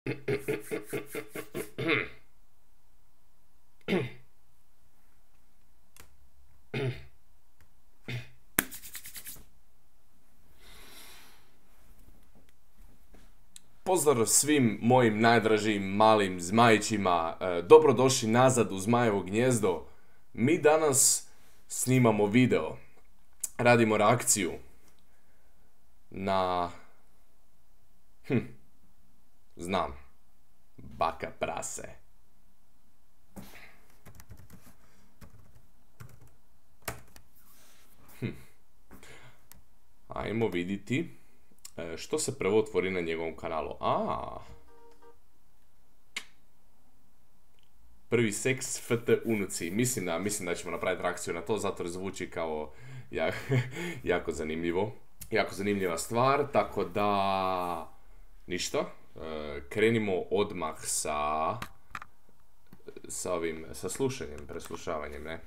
Pozdrav svim mojim najdražim malim zmajićima, dobrodošli nazad u Zmajevo gnjezdo. Mi danas snimamo video, radimo reakciju na... znam, baka prase. Ajmo vidjeti što se prvo otvori na njegovom kanalu. Prvi seks FT unuci. Mislim da ćemo napraviti reakciju na to, zato jer zvuči kao jako zanimljivo. Jako zanimljiva stvar, tako da... ništa. Krenimo odmah sa slušanjem, preslušavanjem, ne?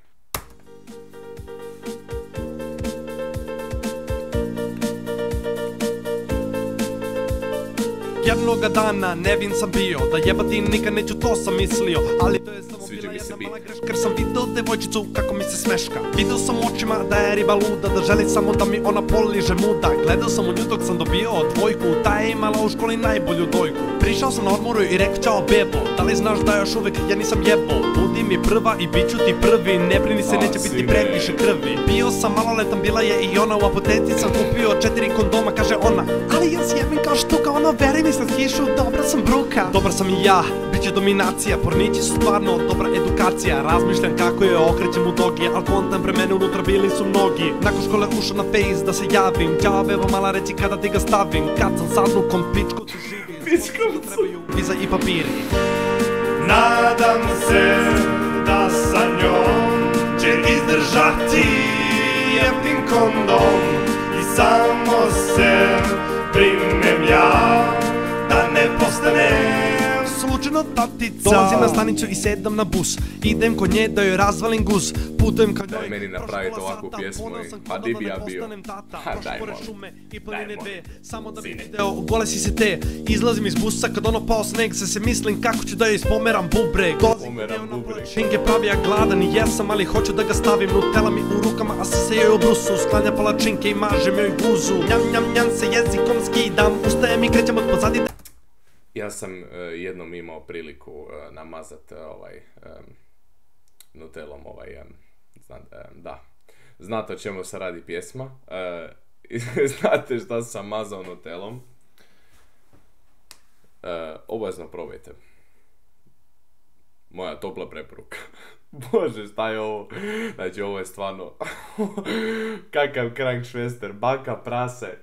Jednoga dana nevin sam bio, da jebati nikad neću, to sam mislio. Ali to je samo bila jedna mala greška, jer sam vidio devojčicu kako mi se smeška. Vidio sam očima da je riba luda, da želi samo da mi ona poliže muda. Gledao sam u nju dok sam dobio dvojku, ta je imala u školi najbolju dojku. Prišao sam na odmoru i rekao čao bebo, da li znaš da još uvek ja nisam jebo? Budi mi prva i bit ću ti prvi, ne brini se, neće biti previše krvi. Bio sam maloletan, bila je i ona, u apoteci sam kupio 4 kondoma, kaže ona. Ali ja sjebim kao štuka, ono veri mi sa skišu, dobra sam bruka. Dobar sam i ja, bit će dominacija, pornići su stvarno dobra edukacija. Razmišljam kako je okrećem u dogi, al kontam pre mene unutra bili su mnogi. Nakon škole ušao na Face da se javim, ćao bebo mala reci kada ti ga stavim. Kad sam sadnukom pičku tu živim, trebaju viza i papiri. Nadam se da sa njom će izdržati jeftin kondom i samo se brinem ja da ne postanem slučajno tatica. Dolazim na stanicu i sedam na bus, idem kod nje da joj razvalim guz. Putujem ka njoj, daj meni napraviti ovakvu pjesmu, pa di bi ja bio? Daj molim, samo da bi video, gole si se te. Izlazim iz busa kad ono pao sneg, se mislim kako ću da joj ispomeram bubreg. Dolazim kod nje u napolje, šenge pravi, ja gladan i jesam, ali hoću da ga stavim. Nutella mi u rukama, a se joj u brusu, sklanja palačinke i mažem joj guzu. Njam njam njam se jezikom skidam, ustajem i krećem od pozadi. Ja sam jednom imao priliku namazat Nutellom da. Znate o čemu se radi pjesma. Znate šta sam mazao Nutellom. Obavezno probajte. Moja topla preporuka. Bože, šta je ovo? Znači, ovo je stvarno... kakav Krankšvester, baka prase,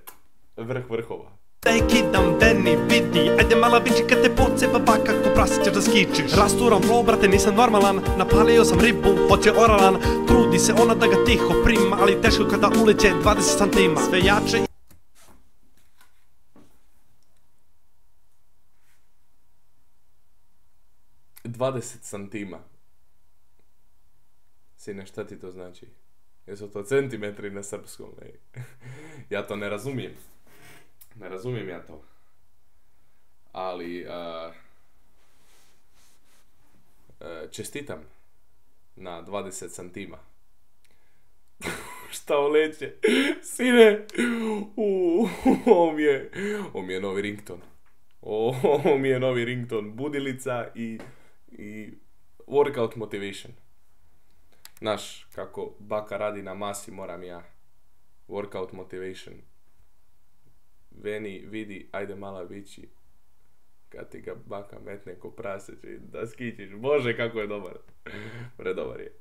vrh vrhova. Daj kidam, Benny, vidi, ajde mala viči kad te poceba baka ko prasi ćeš da skičiš. Rasturam flow, brate, nisam normalan, napalio sam ribu, hoće oralan. Trudi se ona da ga tiho prima, ali teško kada uleće 20 santima. Sve jače... 20 santima. Sine, šta ti to znači? Jesu to centimetri na srpskom? Ja to ne razumijem. Ne razumijem ja to. Ali... čestitam na 20 santima. Šta uleće? Sine! Ovo mi je novi rington. Ovo mi je novi rington. Budilica i workout motivation. Znaš, kako baka radi na masi, moram ja. Workout motivation. Veni, vidi, ajde mala vići. Kad ti ga baka metne ko prase, da skičiš. Bože, kako je dobar. Predobar je.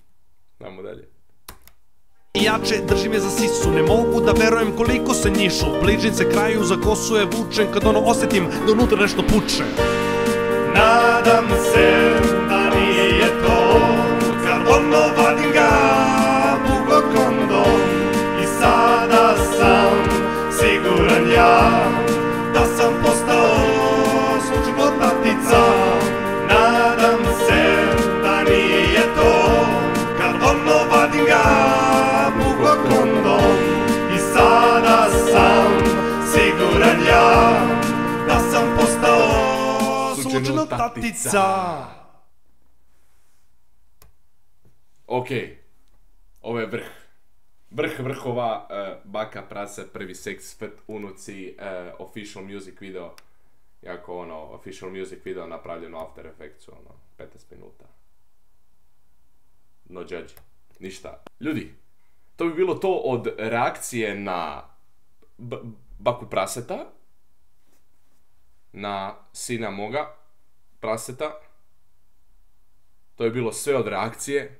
Namo dalje. Jače drži me za sisu, ne mogu da verujem koliko se njišu. Bližim se kraju, za kosu je vučen, kad ono osjetim da unutra nešto puče. Nadam se da nije to, kad ono vadim ga bugo kondom. I sada sam siguran ja da sam postao slučajno tatica. Nadam se da nije to, kad ono vadim ga bugo kondom. I sada sam siguran ja da sam postao slučajno tatica. Ok, ovo je vrh. Vrh vrhova, baka prase, prvi seks, fet, unuci, official music video. Jako official music video napravljeno After Effectsu, 15 minuta. No judge. Ništa. Ljudi, to bi bilo to od reakcije na baku praseta, na sina moga praseta. To je bilo sve od reakcije.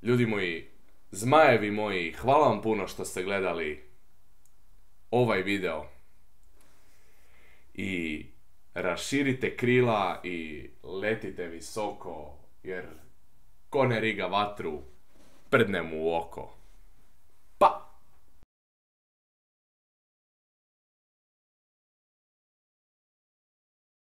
Ljudi moji, zmajevi moji, hvala vam puno što ste gledali ovaj video. I raširite krila i letite visoko, jer ko ne riga vatru, prdne mu u oko.